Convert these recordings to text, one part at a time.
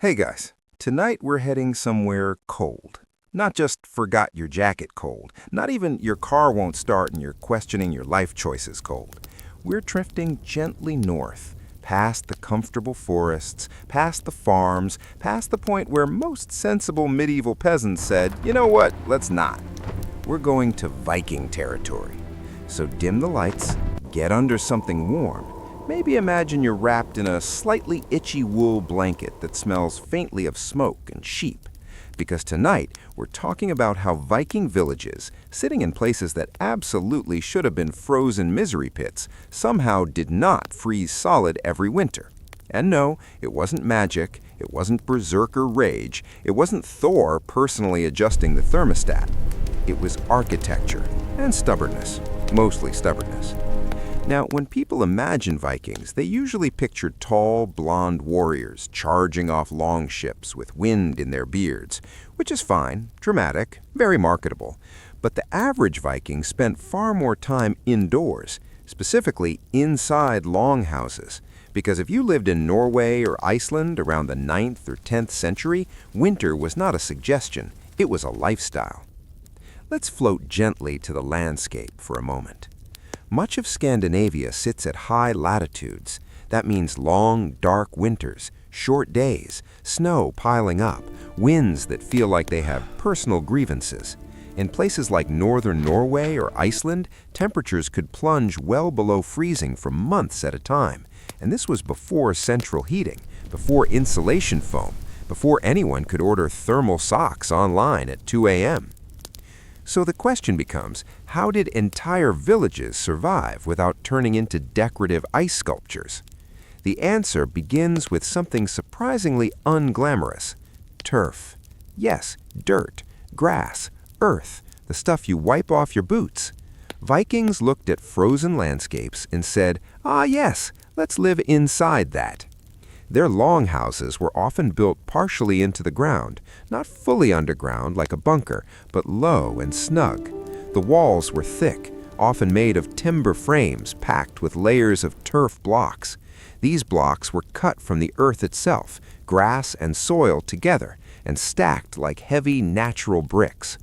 Hey guys, tonight we're heading somewhere cold. Not just forgot your jacket cold, not even your car won't start and you're questioning your life choices cold. We're drifting gently north, past the comfortable forests, past the farms, past the point where most sensible medieval peasants said, you know what, let's not. We're going to Viking territory. So dim the lights, get under something warm. Maybe imagine you're wrapped in a slightly itchy wool blanket that smells faintly of smoke and sheep. Because tonight, we're talking about how Viking villages, sitting in places that absolutely should have been frozen misery pits, somehow did not freeze solid every winter. And no, it wasn't magic, it wasn't berserker rage, it wasn't Thor personally adjusting the thermostat. It was architecture and stubbornness, mostly stubbornness. Now, when people imagine Vikings, they usually picture tall, blonde warriors charging off long ships with wind in their beards, which is fine, dramatic, very marketable. But the average Viking spent far more time indoors, specifically inside longhouses. Because if you lived in Norway or Iceland around the 9th or 10th century, winter was not a suggestion, it was a lifestyle. Let's float gently to the landscape for a moment. Much of Scandinavia sits at high latitudes. That means long, dark winters, short days, snow piling up, winds that feel like they have personal grievances. In places like northern Norway or Iceland, temperatures could plunge well below freezing for months at a time. And this was before central heating, before insulation foam, before anyone could order thermal socks online at 2 a.m. So the question becomes, how did entire villages survive without turning into decorative ice sculptures? The answer begins with something surprisingly unglamorous: turf. Yes, dirt, grass, earth, the stuff you wipe off your boots. Vikings looked at frozen landscapes and said, ah yes, let's live inside that. Their longhouses were often built partially into the ground, not fully underground like a bunker, but low and snug. The walls were thick, often made of timber frames packed with layers of turf blocks. These blocks were cut from the earth itself, grass and soil together, and stacked like heavy natural bricks.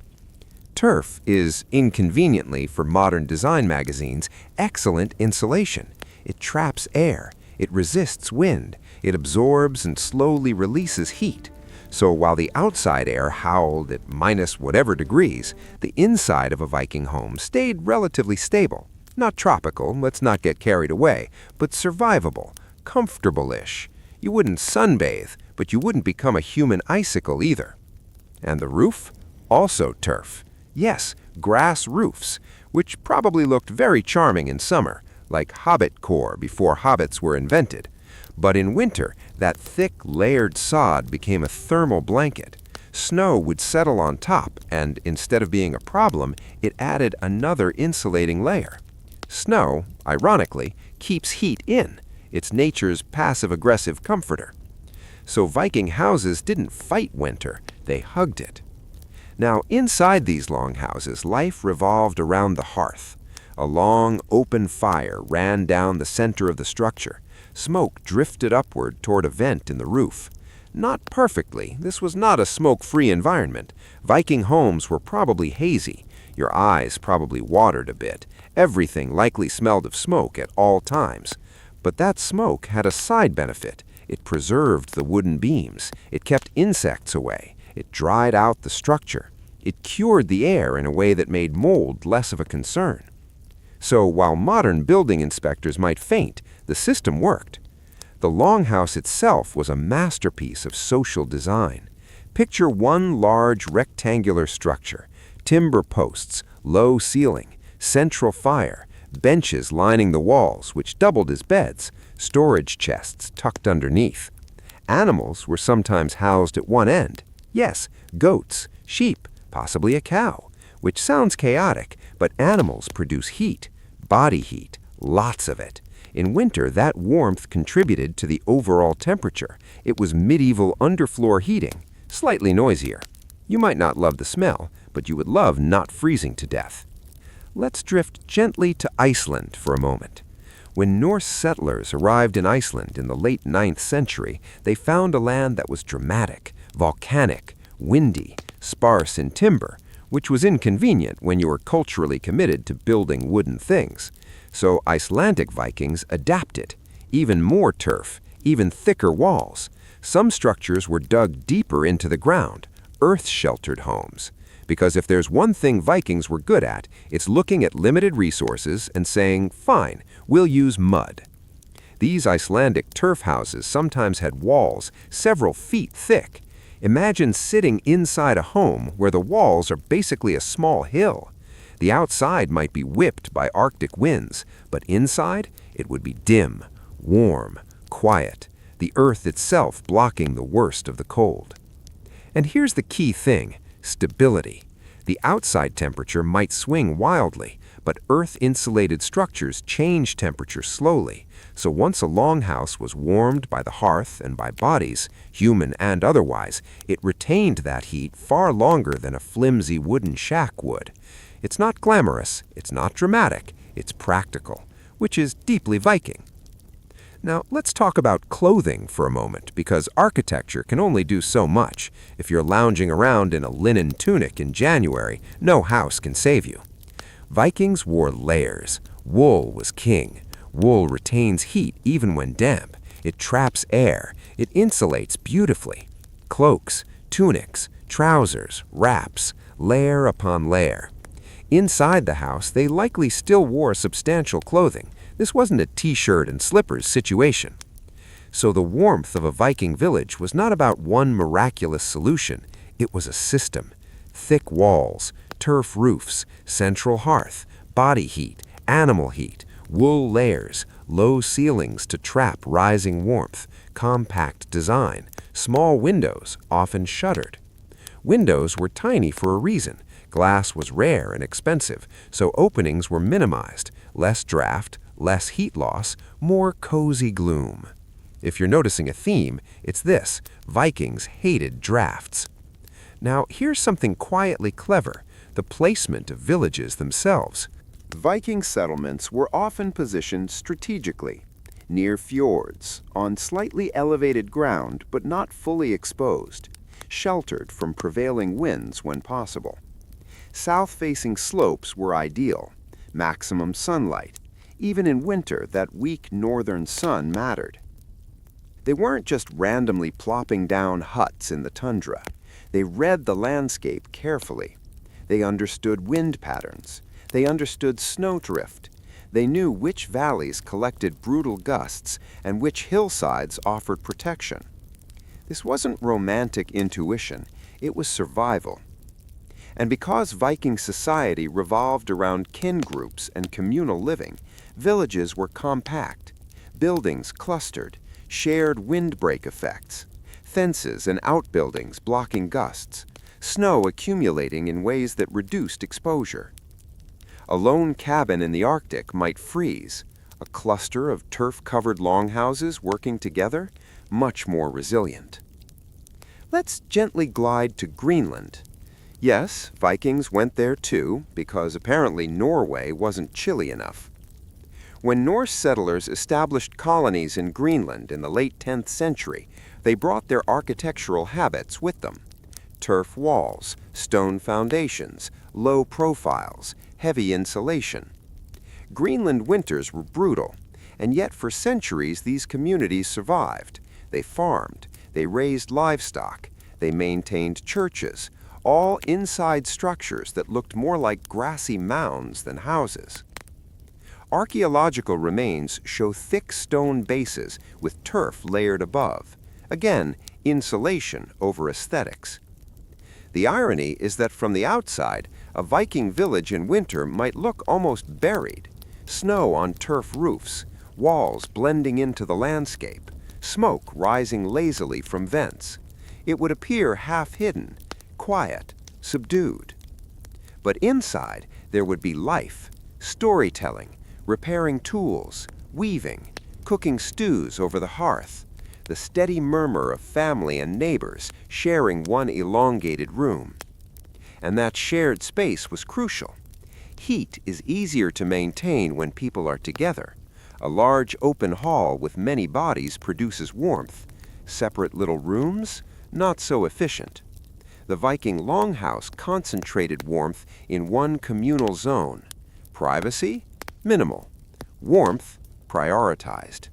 Turf is, inconveniently for modern design magazines, excellent insulation. It traps air, it resists wind, it absorbs and slowly releases heat. So while the outside air howled at minus whatever degrees, the inside of a Viking home stayed relatively stable. Not tropical, let's not get carried away, but survivable, comfortable-ish. You wouldn't sunbathe, but you wouldn't become a human icicle either. And the roof? Also turf. Yes, grass roofs, which probably looked very charming in summer, like hobbit core before hobbits were invented. But in winter, that thick, layered sod became a thermal blanket. Snow would settle on top, and instead of being a problem, it added another insulating layer. Snow, ironically, keeps heat in. It's nature's passive-aggressive comforter. So Viking houses didn't fight winter, they hugged it. Now, inside these longhouses, life revolved around the hearth. A long, open fire ran down the center of the structure. Smoke drifted upward toward a vent in the roof. Not perfectly, this was not a smoke-free environment. Viking homes were probably hazy. Your eyes probably watered a bit. Everything likely smelled of smoke at all times. But that smoke had a side benefit. It preserved the wooden beams. It kept insects away. It dried out the structure. It cured the air in a way that made mold less of a concern. So while modern building inspectors might faint, the system worked. The longhouse itself was a masterpiece of social design. Picture one large rectangular structure, timber posts, low ceiling, central fire, benches lining the walls which doubled as beds, storage chests tucked underneath. Animals were sometimes housed at one end. Yes, goats, sheep, possibly a cow, which sounds chaotic, but animals produce heat, body heat, lots of it. In winter, that warmth contributed to the overall temperature. It was medieval underfloor heating, slightly noisier. You might not love the smell, but you would love not freezing to death. Let's drift gently to Iceland for a moment. When Norse settlers arrived in Iceland in the late 9th century, they found a land that was dramatic, volcanic, windy, sparse in timber, which was inconvenient when you were culturally committed to building wooden things. So Icelandic Vikings adapted. Even more turf, even thicker walls. Some structures were dug deeper into the ground, earth-sheltered homes. Because if there's one thing Vikings were good at, it's looking at limited resources and saying, fine, we'll use mud. These Icelandic turf houses sometimes had walls several feet thick. Imagine sitting inside a home where the walls are basically a small hill. The outside might be whipped by Arctic winds, but inside it would be dim, warm, quiet, the earth itself blocking the worst of the cold. And here's the key thing: stability. The outside temperature might swing wildly, but earth-insulated structures change temperature slowly. So once a longhouse was warmed by the hearth and by bodies, human and otherwise, it retained that heat far longer than a flimsy wooden shack would. It's not glamorous, it's not dramatic, it's practical, which is deeply Viking. Now, let's talk about clothing for a moment, because architecture can only do so much. If you're lounging around in a linen tunic in January, no house can save you. Vikings wore layers. Wool was king. Wool retains heat even when damp. It traps air. It insulates beautifully. Cloaks, tunics, trousers, wraps, layer upon layer. Inside the house, they likely still wore substantial clothing. This wasn't a t-shirt and slippers situation. So the warmth of a Viking village was not about one miraculous solution. It was a system. Thick walls, turf roofs, central hearth, body heat, animal heat, wool layers, low ceilings to trap rising warmth, compact design, small windows, often shuttered. Windows were tiny for a reason. Glass was rare and expensive, so openings were minimized, less draft, less heat loss, more cozy gloom. If you're noticing a theme, it's this: Vikings hated drafts. Now, here's something quietly clever: the placement of villages themselves. Viking settlements were often positioned strategically, near fjords, on slightly elevated ground but not fully exposed, sheltered from prevailing winds when possible. South-facing slopes were ideal, maximum sunlight. Even in winter, that weak northern sun mattered. They weren't just randomly plopping down huts in the tundra. They read the landscape carefully. They understood wind patterns. They understood snowdrift. They knew which valleys collected brutal gusts and which hillsides offered protection. This wasn't romantic intuition. It was survival. And because Viking society revolved around kin groups and communal living, villages were compact, buildings clustered, shared windbreak effects, fences and outbuildings blocking gusts, snow accumulating in ways that reduced exposure. A lone cabin in the Arctic might freeze. A cluster of turf-covered longhouses working together, much more resilient. Let's gently glide to Greenland. Yes, Vikings went there too, because apparently Norway wasn't chilly enough. When Norse settlers established colonies in Greenland in the late 10th century, they brought their architectural habits with them. Turf walls, stone foundations, low profiles, heavy insulation. Greenland winters were brutal, and yet for centuries these communities survived. They farmed, they raised livestock, they maintained churches, all inside structures that looked more like grassy mounds than houses. Archaeological remains show thick stone bases with turf layered above. Again, insulation over aesthetics. The irony is that from the outside, a Viking village in winter might look almost buried. Snow on turf roofs, walls blending into the landscape, smoke rising lazily from vents. It would appear half-hidden, quiet, subdued. But inside, there would be life, storytelling, repairing tools, weaving, cooking stews over the hearth, the steady murmur of family and neighbors sharing one elongated room. And that shared space was crucial. Heat is easier to maintain when people are together. A large open hall with many bodies produces warmth. Separate little rooms? Not so efficient. The Viking Longhouse concentrated warmth in one communal zone. Privacy? Minimal. Warmth? Prioritized.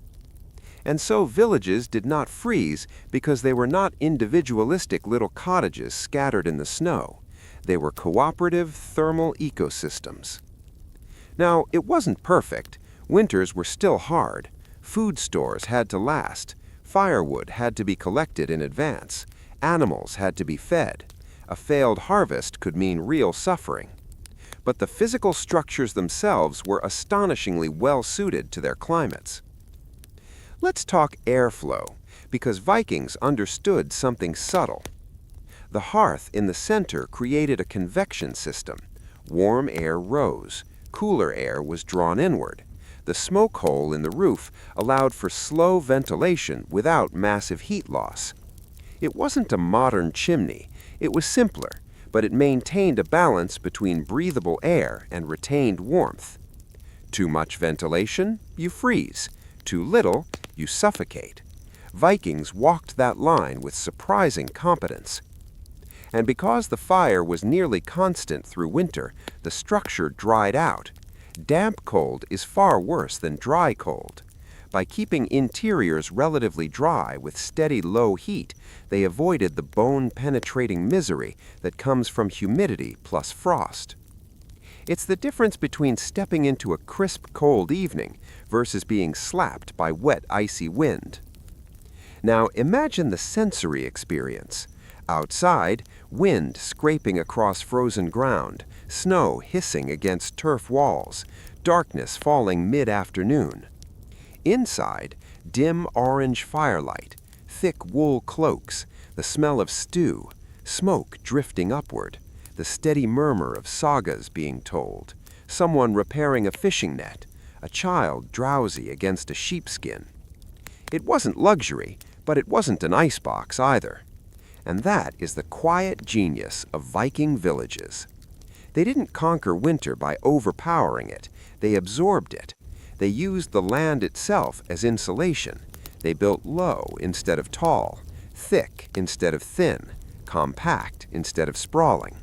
And so villages did not freeze because they were not individualistic little cottages scattered in the snow. They were cooperative thermal ecosystems. Now, it wasn't perfect. Winters were still hard. Food stores had to last. Firewood had to be collected in advance. Animals had to be fed. A failed harvest could mean real suffering. But the physical structures themselves were astonishingly well suited to their climates. Let's talk airflow, because Vikings understood something subtle. The hearth in the center created a convection system. Warm air rose. Cooler air was drawn inward. The smoke hole in the roof allowed for slow ventilation without massive heat loss. It wasn't a modern chimney. It was simpler, but it maintained a balance between breathable air and retained warmth. Too much ventilation, you freeze. Too little, you suffocate. Vikings walked that line with surprising competence. And because the fire was nearly constant through winter, the structure dried out. Damp cold is far worse than dry cold. By keeping interiors relatively dry with steady low heat, they avoided the bone-penetrating misery that comes from humidity plus frost. It's the difference between stepping into a crisp, cold evening versus being slapped by wet, icy wind. Now imagine the sensory experience. Outside, wind scraping across frozen ground, snow hissing against turf walls, darkness falling mid-afternoon. Inside, dim orange firelight, thick wool cloaks, the smell of stew, smoke drifting upward, the steady murmur of sagas being told, someone repairing a fishing net, a child drowsy against a sheepskin. It wasn't luxury, but it wasn't an icebox either. And that is the quiet genius of Viking villages. They didn't conquer winter by overpowering it. They absorbed it. They used the land itself as insulation. They built low instead of tall, thick instead of thin, compact instead of sprawling.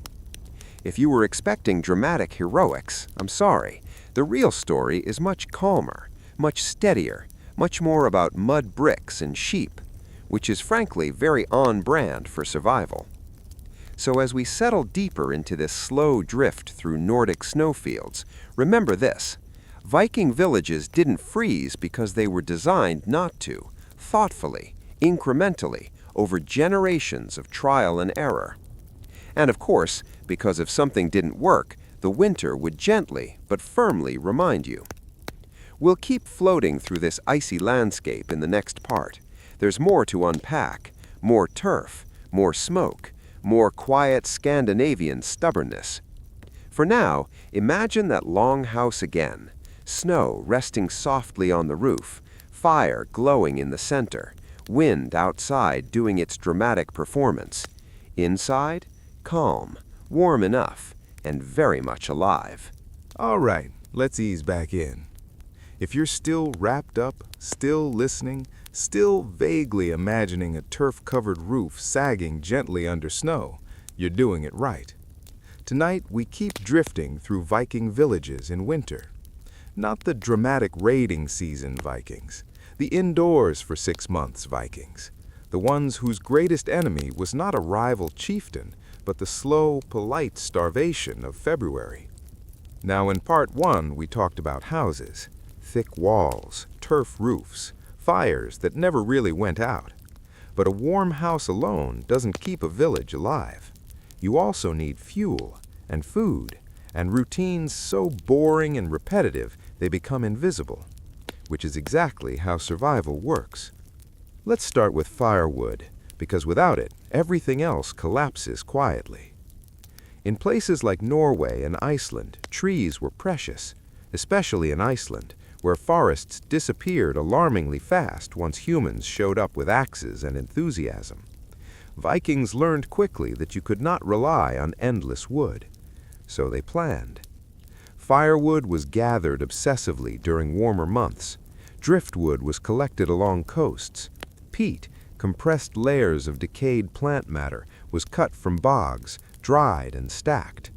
If you were expecting dramatic heroics, I'm sorry. The real story is much calmer, much steadier, much more about mud bricks and sheep, which is frankly very on-brand for survival. So as we settle deeper into this slow drift through Nordic snowfields, remember this: Viking villages didn't freeze because they were designed not to, thoughtfully, incrementally, over generations of trial and error. And of course, because if something didn't work, the winter would gently but firmly remind you. We'll keep floating through this icy landscape in the next part. There's more to unpack, more turf, more smoke, more quiet Scandinavian stubbornness. For now, imagine that Longhouse again. Snow resting softly on the roof, fire glowing in the center, wind outside doing its dramatic performance. Inside, calm, warm enough, and very much alive. All right, let's ease back in. If you're still wrapped up, still listening, still vaguely imagining a turf-covered roof sagging gently under snow, you're doing it right. Tonight, we keep drifting through Viking villages in winter. Not the dramatic raiding season Vikings, the indoors for 6 months Vikings, the ones whose greatest enemy was not a rival chieftain, but the slow, polite starvation of February. Now, in part 1, we talked about houses, thick walls, turf roofs, fires that never really went out. But a warm house alone doesn't keep a village alive. You also need fuel and food and routines so boring and repetitive they become invisible, which is exactly how survival works. Let's start with firewood, because without it, everything else collapses quietly. In places like Norway and Iceland, trees were precious, especially in Iceland, where forests disappeared alarmingly fast once humans showed up with axes and enthusiasm. Vikings learned quickly that you could not rely on endless wood, so they planned. Firewood was gathered obsessively during warmer months. Driftwood was collected along coasts. Peat, compressed layers of decayed plant matter, was cut from bogs, dried and stacked.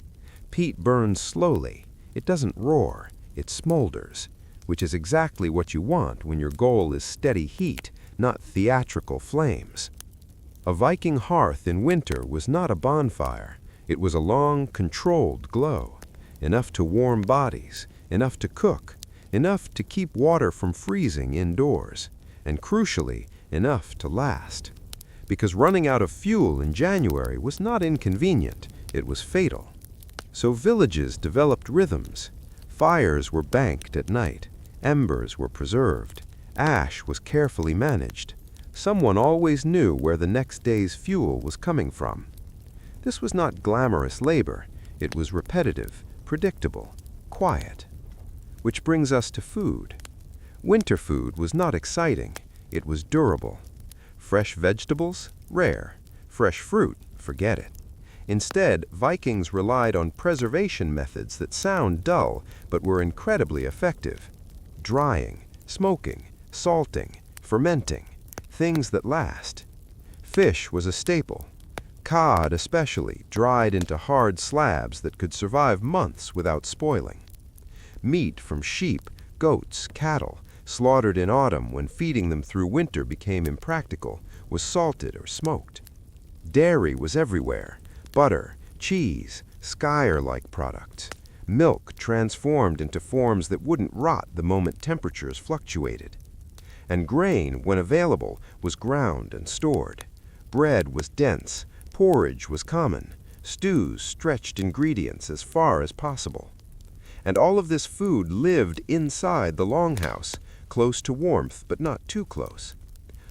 Peat burns slowly. It doesn't roar, it smolders, which is exactly what you want when your goal is steady heat, not theatrical flames. A Viking hearth in winter was not a bonfire. It was a long, controlled glow, enough to warm bodies, enough to cook, enough to keep water from freezing indoors, and crucially, enough to last. Because running out of fuel in January was not inconvenient, it was fatal. So villages developed rhythms. Fires were banked at night, embers were preserved, ash was carefully managed. Someone always knew where the next day's fuel was coming from. This was not glamorous labor, it was repetitive, predictable, quiet. Which brings us to food. Winter food was not exciting, it was durable. Fresh vegetables? Rare. Fresh fruit? Forget it. Instead, Vikings relied on preservation methods that sound dull but were incredibly effective. Drying, smoking, salting, fermenting, things that last. Fish was a staple. Cod especially, dried into hard slabs that could survive months without spoiling. Meat from sheep, goats, cattle, slaughtered in autumn when feeding them through winter became impractical, was salted or smoked. Dairy was everywhere. Butter, cheese, skyr-like products. Milk transformed into forms that wouldn't rot the moment temperatures fluctuated. And grain, when available, was ground and stored. Bread was dense, porridge was common, stews stretched ingredients as far as possible. And all of this food lived inside the Longhouse, close to warmth but not too close.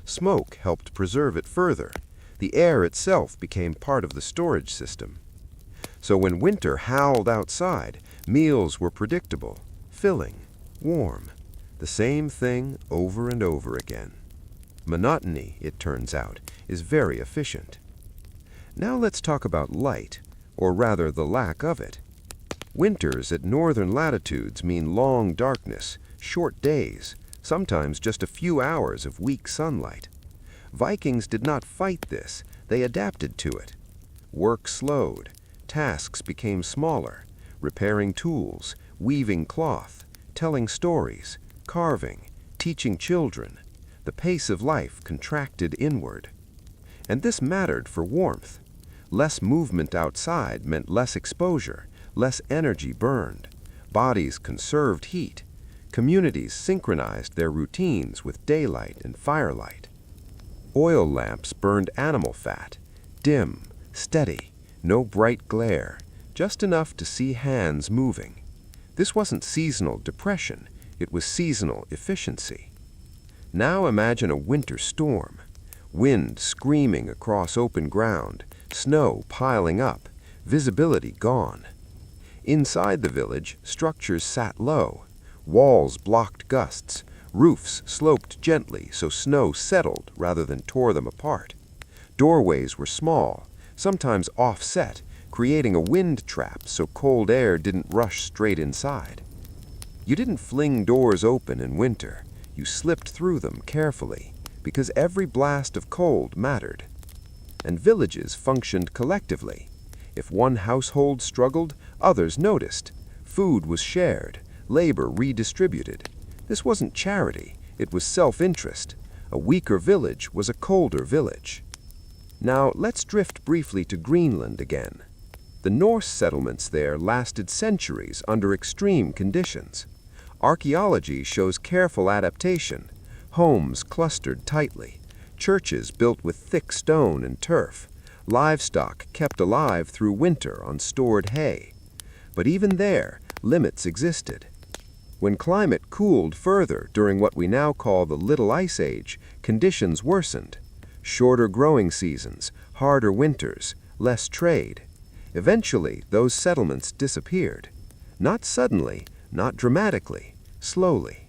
Smoke helped preserve it further. The air itself became part of the storage system. So when winter howled outside, meals were predictable, filling, warm. The same thing over and over again. Monotony, it turns out, is very efficient. Now let's talk about light, or rather the lack of it. Winters at northern latitudes mean long darkness, short days, sometimes just a few hours of weak sunlight. Vikings did not fight this, they adapted to it. Work slowed, tasks became smaller, repairing tools, weaving cloth, telling stories, carving, teaching children. The pace of life contracted inward. And this mattered for warmth. Less movement outside meant less exposure, less energy burned. Bodies conserved heat. Communities synchronized their routines with daylight and firelight. Oil lamps burned animal fat, dim, steady, no bright glare, just enough to see hands moving. This wasn't seasonal depression, it was seasonal efficiency. Now imagine a winter storm. Wind screaming across open ground, snow piling up, visibility gone. Inside the village, structures sat low. Walls blocked gusts. Roofs sloped gently so snow settled rather than tore them apart. Doorways were small, sometimes offset, creating a wind trap so cold air didn't rush straight inside. You didn't fling doors open in winter. You slipped through them carefully, because every blast of cold mattered. And villages functioned collectively. If one household struggled, others noticed. Food was shared, labor redistributed. This wasn't charity, it was self-interest. A weaker village was a colder village. Now let's drift briefly to Greenland again. The Norse settlements there lasted centuries under extreme conditions. Archaeology shows careful adaptation. Homes clustered tightly, churches built with thick stone and turf, livestock kept alive through winter on stored hay. But even there, limits existed. When climate cooled further during what we now call the Little Ice Age, conditions worsened. Shorter growing seasons, harder winters, less trade. Eventually, those settlements disappeared. Not suddenly, not dramatically, slowly.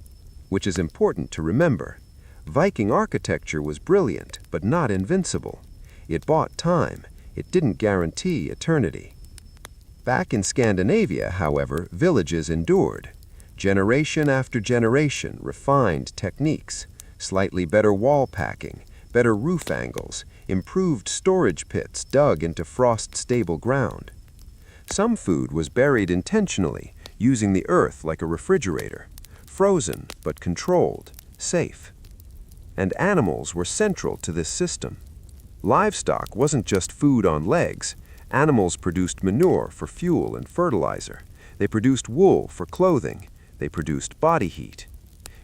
Which is important to remember. Viking architecture was brilliant, but not invincible. It bought time. It didn't guarantee eternity. Back in Scandinavia, however, villages endured. Generation after generation refined techniques, slightly better wall packing, better roof angles, improved storage pits dug into frost-stable ground. Some food was buried intentionally, using the earth like a refrigerator, frozen but controlled, safe. And animals were central to this system. Livestock wasn't just food on legs. Animals produced manure for fuel and fertilizer. They produced wool for clothing. They produced body heat.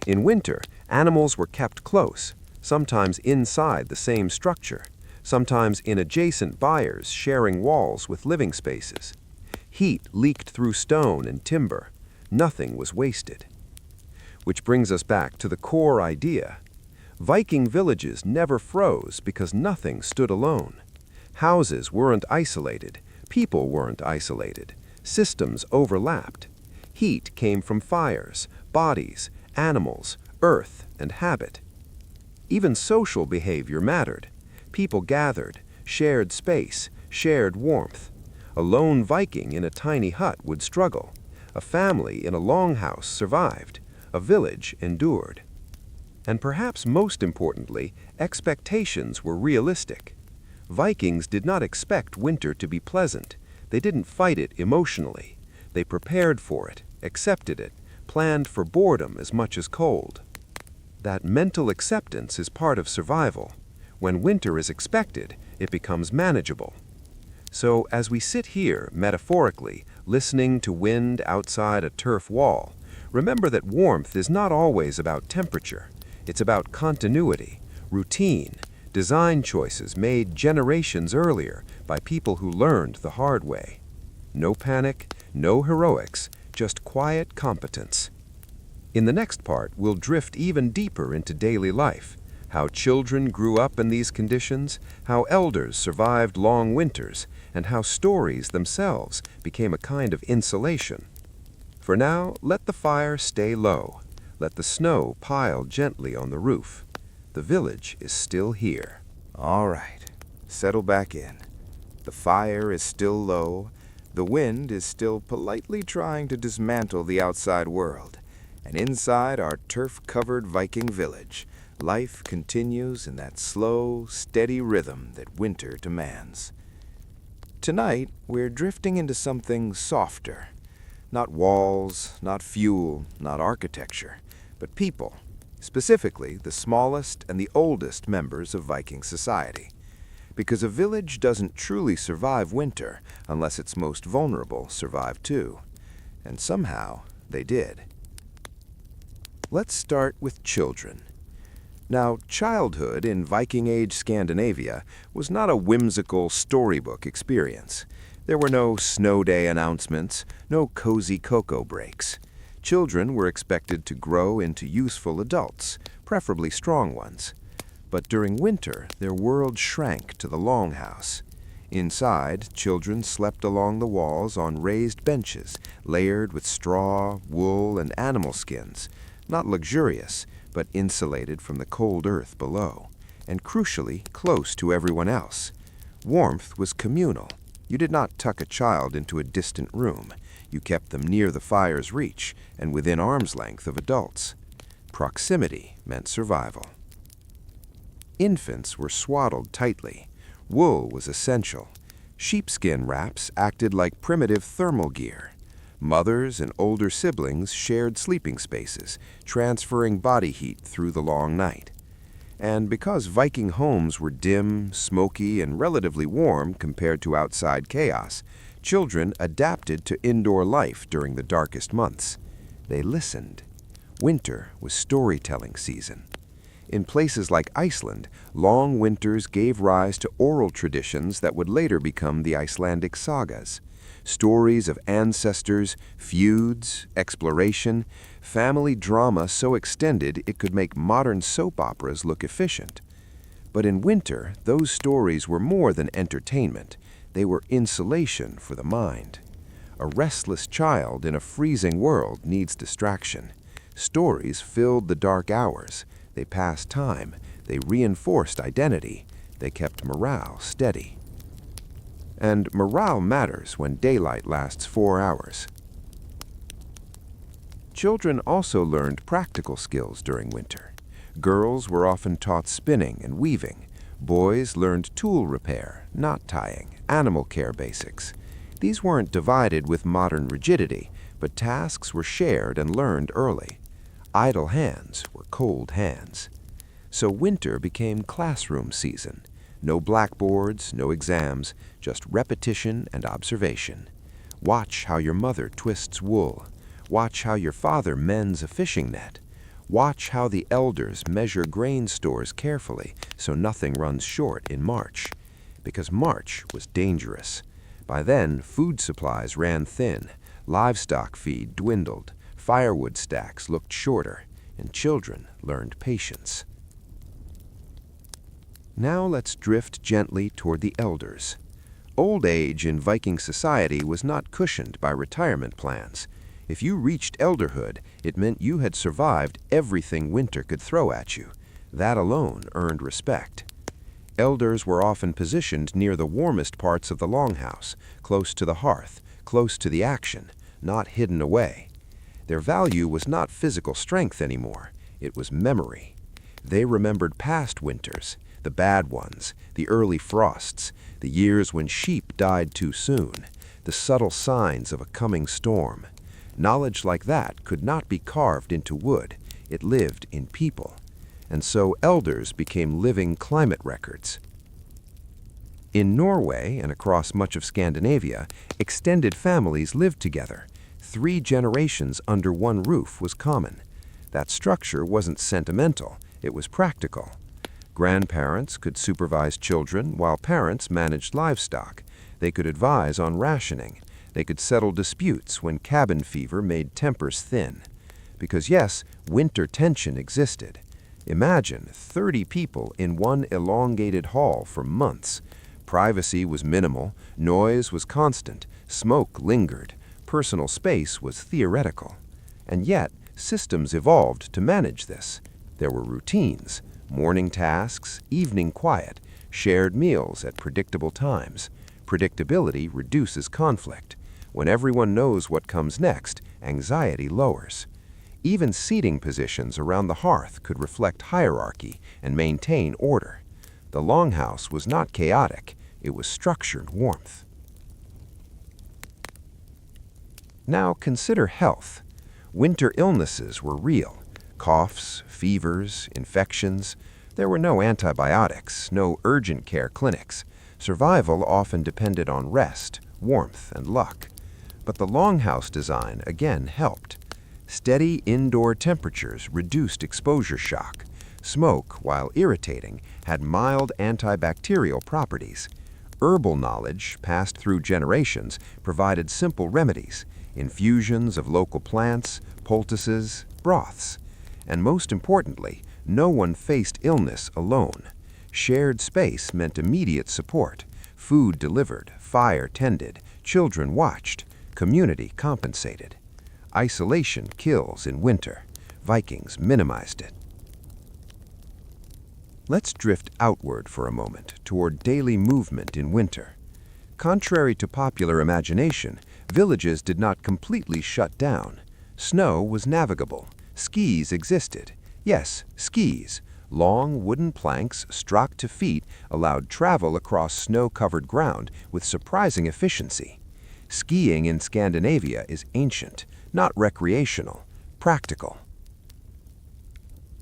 In winter, animals were kept close, sometimes inside the same structure, sometimes in adjacent byres sharing walls with living spaces. Heat leaked through stone and timber. Nothing was wasted. Which brings us back to the core idea. Viking villages never froze because nothing stood alone. Houses weren't isolated. People weren't isolated. Systems overlapped. Heat came from fires, bodies, animals, earth, and habit. Even social behavior mattered. People gathered, shared space, shared warmth. A lone Viking in a tiny hut would struggle. A family in a longhouse survived. A village endured. And perhaps most importantly, expectations were realistic. Vikings did not expect winter to be pleasant. They didn't fight it emotionally. They prepared for it, accepted it, planned for boredom as much as cold. That mental acceptance is part of survival. When winter is expected, it becomes manageable. So as we sit here, metaphorically, listening to wind outside a turf wall, remember that warmth is not always about temperature. It's about continuity, routine, design choices made generations earlier by people who learned the hard way. No panic, no heroics, just quiet competence. In the next part, we'll drift even deeper into daily life, how children grew up in these conditions, how elders survived long winters, and how stories themselves became a kind of insulation. For now, let the fire stay low. Let the snow pile gently on the roof. The village is still here. All right, settle back in. The fire is still low. The wind is still politely trying to dismantle the outside world. And inside our turf-covered Viking village, life continues in that slow, steady rhythm that winter demands. Tonight, we're drifting into something softer. Not walls, not fuel, not architecture, but people, specifically the smallest and the oldest members of Viking society. Because a village doesn't truly survive winter unless its most vulnerable survive too. And somehow, they did. Let's start with children. Now, childhood in Viking Age Scandinavia was not a whimsical storybook experience. There were no snow day announcements, no cozy cocoa breaks. Children were expected to grow into useful adults, preferably strong ones. But during winter, their world shrank to the Longhouse. Inside, children slept along the walls on raised benches, layered with straw, wool, and animal skins, not luxurious, but insulated from the cold earth below, and crucially, close to everyone else. Warmth was communal. You did not tuck a child into a distant room. You kept them near the fire's reach and within arm's length of adults. Proximity meant survival. Infants were swaddled tightly. Wool was essential. Sheepskin wraps acted like primitive thermal gear. Mothers and older siblings shared sleeping spaces, transferring body heat through the long night. And because Viking homes were dim, smoky, and relatively warm compared to outside chaos, children adapted to indoor life during the darkest months. They listened. Winter was storytelling season. In places like Iceland, long winters gave rise to oral traditions that would later become the Icelandic sagas. Stories of ancestors, feuds, exploration, family drama so extended it could make modern soap operas look efficient. But in winter, those stories were more than entertainment. They were insulation for the mind. A restless child in a freezing world needs distraction. Stories filled the dark hours. They passed time. They reinforced identity. They kept morale steady. And morale matters when daylight lasts 4 hours. Children also learned practical skills during winter. Girls were often taught spinning and weaving. Boys learned tool repair, knot tying, animal care basics. These weren't divided with modern rigidity, but tasks were shared and learned early. Idle hands were cold hands. So winter became classroom season. No blackboards, no exams, just repetition and observation. Watch how your mother twists wool. Watch how your father mends a fishing net. Watch how the elders measure grain stores carefully so nothing runs short in March. Because March was dangerous. By then, food supplies ran thin, livestock feed dwindled, firewood stacks looked shorter, and children learned patience. Now let's drift gently toward the elders. Old age in Viking society was not cushioned by retirement plans. If you reached elderhood, it meant you had survived everything winter could throw at you. That alone earned respect. Elders were often positioned near the warmest parts of the Longhouse, close to the hearth, close to the action, not hidden away. Their value was not physical strength anymore. It was memory. They remembered past winters, the bad ones, the early frosts, the years when sheep died too soon, the subtle signs of a coming storm. Knowledge like that could not be carved into wood. It lived in people. And so elders became living climate records. In Norway and across much of Scandinavia, extended families lived together. 3 generations under one roof was common. That structure wasn't sentimental, it was practical. Grandparents could supervise children while parents managed livestock. They could advise on rationing. They could settle disputes when cabin fever made tempers thin. Because yes, winter tension existed. Imagine 30 people in one elongated hall for months. Privacy was minimal, noise was constant, smoke lingered, personal space was theoretical. And yet, systems evolved to manage this. There were routines, morning tasks, evening quiet, shared meals at predictable times. Predictability reduces conflict. When everyone knows what comes next, anxiety lowers. Even seating positions around the hearth could reflect hierarchy and maintain order. The Longhouse was not chaotic, it was structured warmth. Now consider health. Winter illnesses were real. Coughs, fevers, infections. There were no antibiotics, no urgent care clinics. Survival often depended on rest, warmth, and luck. But the Longhouse design again helped. Steady indoor temperatures reduced exposure shock. Smoke, while irritating, had mild antibacterial properties. Herbal knowledge, passed through generations, provided simple remedies, infusions of local plants, poultices, broths. And most importantly, no one faced illness alone. Shared space meant immediate support. Food delivered, fire tended, children watched, community compensated. Isolation kills in winter. Vikings minimized it. Let's drift outward for a moment toward daily movement in winter. Contrary to popular imagination, villages did not completely shut down. Snow was navigable. Skis existed. Yes, skis. Long wooden planks strapped to feet allowed travel across snow-covered ground with surprising efficiency. Skiing in Scandinavia is ancient, not recreational, practical.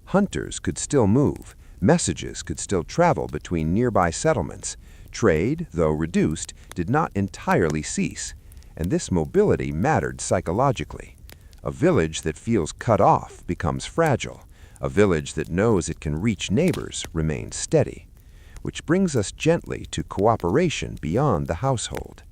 Hunters could still move. Messages could still travel between nearby settlements. Trade, though reduced, did not entirely cease, and this mobility mattered psychologically. A village that feels cut off becomes fragile. A village that knows it can reach neighbors remains steady. Which brings us gently to cooperation beyond the household.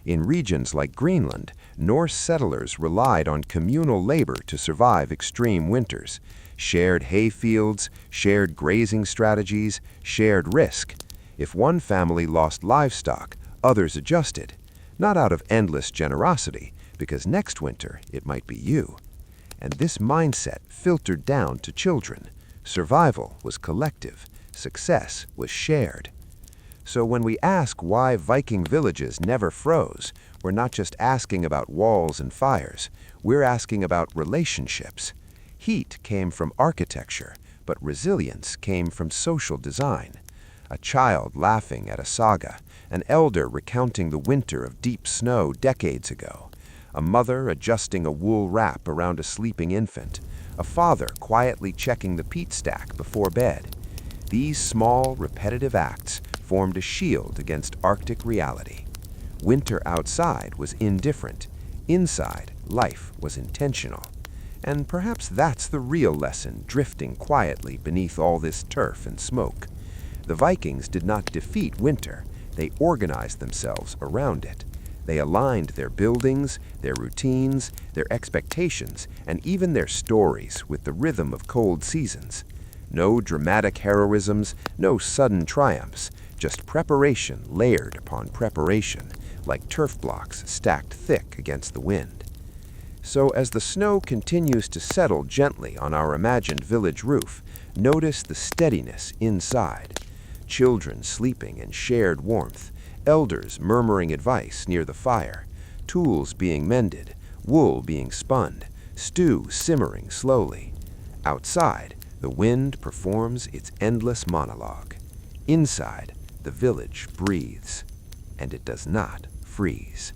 In regions like Greenland, Norse settlers relied on communal labor to survive extreme winters. Shared hay fields, shared grazing strategies, shared risk. If one family lost livestock, others adjusted. Not out of endless generosity, because next winter it might be you. And this mindset filtered down to children. Survival was collective. Success was shared. So when we ask why Viking villages never froze, We're not just asking about walls and fires, we're asking about relationships. Heat came from architecture, but resilience came from social design. A child laughing at a saga, an elder recounting the winter of deep snow decades ago, a mother adjusting a wool wrap around a sleeping infant, a father quietly checking the peat stack before bed. These small, repetitive acts formed a shield against Arctic reality. Winter outside was indifferent. Inside, life was intentional. And perhaps that's the real lesson drifting quietly beneath all this turf and smoke. The Vikings did not defeat winter, they organized themselves around it. They aligned their buildings, their routines, their expectations, and even their stories with the rhythm of cold seasons. No dramatic heroisms, no sudden triumphs, just preparation layered upon preparation, like turf blocks stacked thick against the wind. So as the snow continues to settle gently on our imagined village roof, notice the steadiness inside. Children sleeping in shared warmth, elders murmuring advice near the fire, tools being mended, wool being spun, stew simmering slowly. Outside, the wind performs its endless monologue. Inside, the village breathes, and it does not freeze.